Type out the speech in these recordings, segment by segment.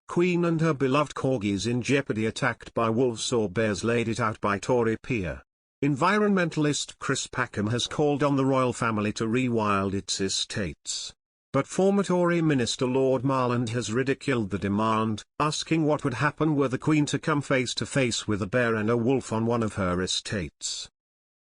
Queen and her beloved Corgis in jeopardy, attacked by wolves or bears, laid it out by Tory peer. Environmentalist Chris Packham has called on the royal family to rewild its estates. But former Tory Minister Lord Marland has ridiculed the demand, asking what would happen were the Queen to come face to face with a bear and a wolf on one of her estates.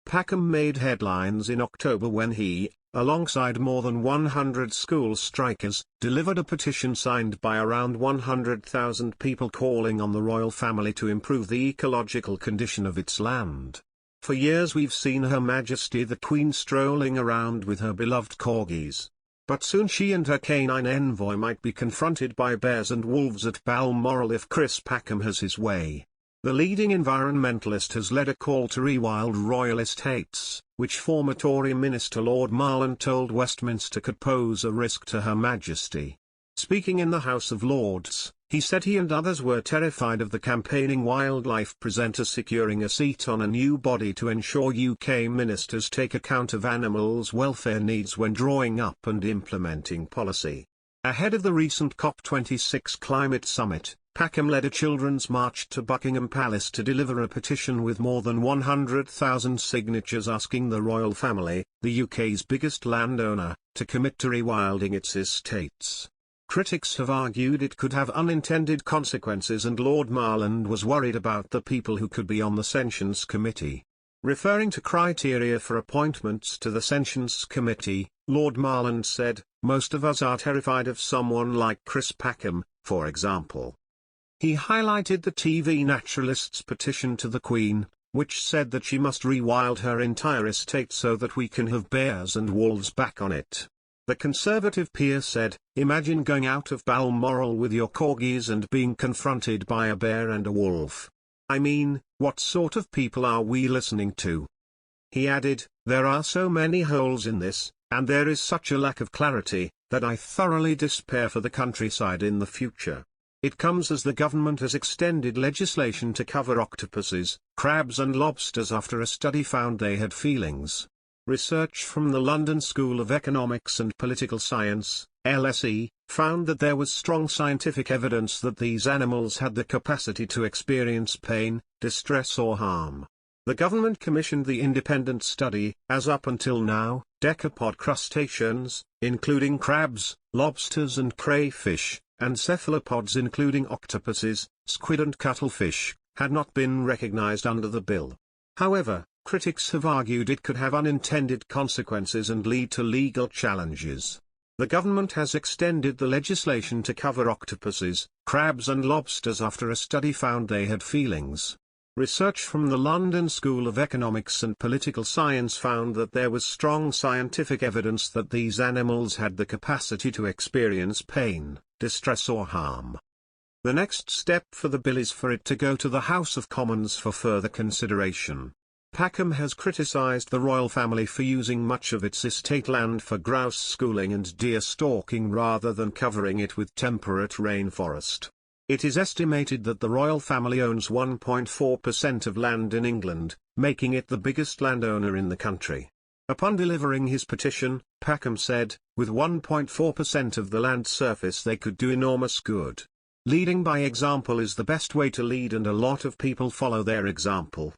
Packham made headlines in October when he, alongside more than 100 school strikers, delivered a petition signed by around 100,000 people calling on the royal family to improve the ecological condition of its land. For years we've seen Her Majesty the Queen strolling around with her beloved Corgis. But soon she and her canine envoy might be confronted by bears and wolves at Balmoral if Chris Packham has his way. The leading environmentalist has led a call to rewild royal estates, which former Tory Minister Lord Marland told Westminster could pose a risk to Her Majesty. Speaking in the House of Lords, he said he and others were terrified of the campaigning wildlife presenter securing a seat on a new body to ensure UK ministers take account of animals' welfare needs when drawing up and implementing policy. Ahead of the recent COP26 climate summit, Packham led a children's march to Buckingham Palace to deliver a petition with more than 100,000 signatures asking the royal family, the UK's biggest landowner, to commit to rewilding its estates. Critics have argued it could have unintended consequences, and Lord Marland was worried about the people who could be on the Sentience Committee. Referring to criteria for appointments to the Sentience Committee, Lord Marland said, "Most of us are terrified of someone like Chris Packham, for example." He highlighted the TV naturalist's petition to the Queen, which said that she must rewild her entire estate so that we can have bears and wolves back on it. The Conservative peer said, "Imagine going out of Balmoral with your Corgis and being confronted by a bear and a wolf. I mean, what sort of people are we listening to?" He added, "There are so many holes in this, and there is such a lack of clarity, that I thoroughly despair for the countryside in the future. It comes as the government has extended legislation to cover octopuses, crabs and lobsters after a study found they had feelings. Research from the London School of Economics and Political Science, LSE, found that there was strong scientific evidence that these animals had the capacity to experience pain, distress or harm. The government commissioned the independent study, as up until now, decapod crustaceans, including crabs, lobsters and crayfish, and cephalopods including octopuses, squid and cuttlefish, had not been recognized under the bill. However, critics have argued it could have unintended consequences and lead to legal challenges. The government has extended the legislation to cover octopuses, crabs and lobsters after a study found they had feelings. Research from the London School of Economics and Political Science found that there was strong scientific evidence that these animals had the capacity to experience pain, distress or harm. The next step for the bill is for it to go to the House of Commons for further consideration. Packham has criticised the royal family for using much of its estate land for grouse schooling and deer stalking rather than covering it with temperate rainforest. It is estimated that the royal family owns 1.4% of land in England, making it the biggest landowner in the country. Upon delivering his petition, Packham said, with 1.4% of the land surface they could do enormous good. Leading by example is the best way to lead, and a lot of people follow their example.